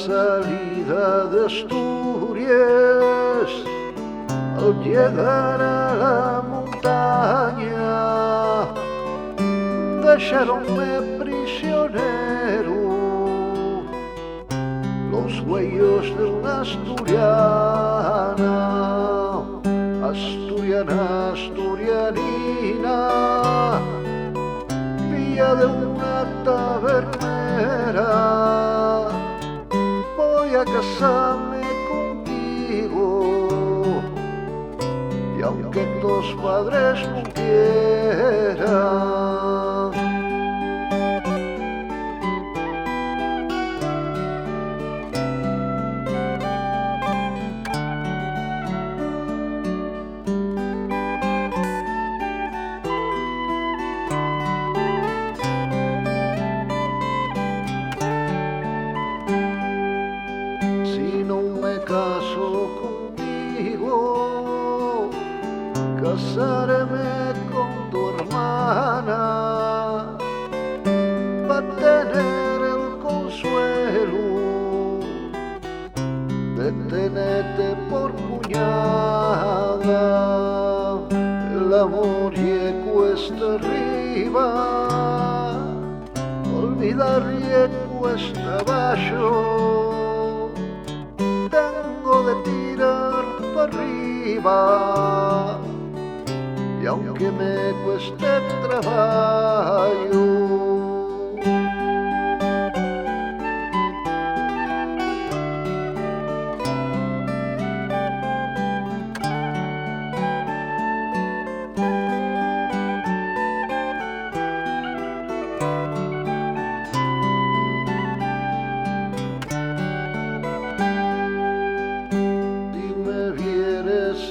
salida de Asturias, al llegar a la montaña, dejaronme prisionero los huellos de una asturiana, asturianina, filla de una tabernera. Voy a casarme contigo, y aunque tus padres no quieran, si no me caso contigo, casarme con tu hermana, para tener el consuelo de tenerte por cuñada. El amor ye cuesta arriba, olvidar ye cuesta abajo. Tengo de tirar para arriba, y aunque me cueste trabajo,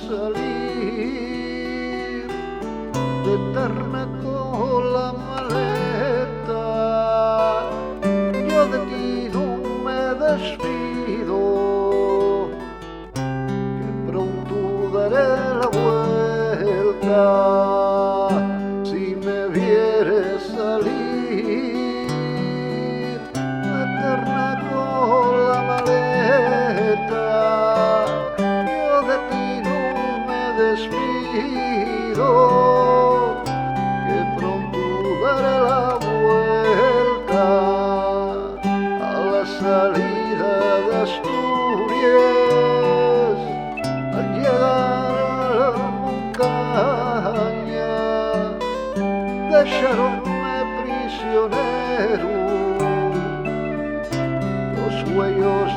salir, de darme con la maleta. Yo de ti no me despido, que pronto daré la vuelta. Si me vieres salir, de darme con la maleta, despido, que pronto daré la vuelta a la salida de Asturias, al llegar a la montaña, dejaronme prisionero los huellos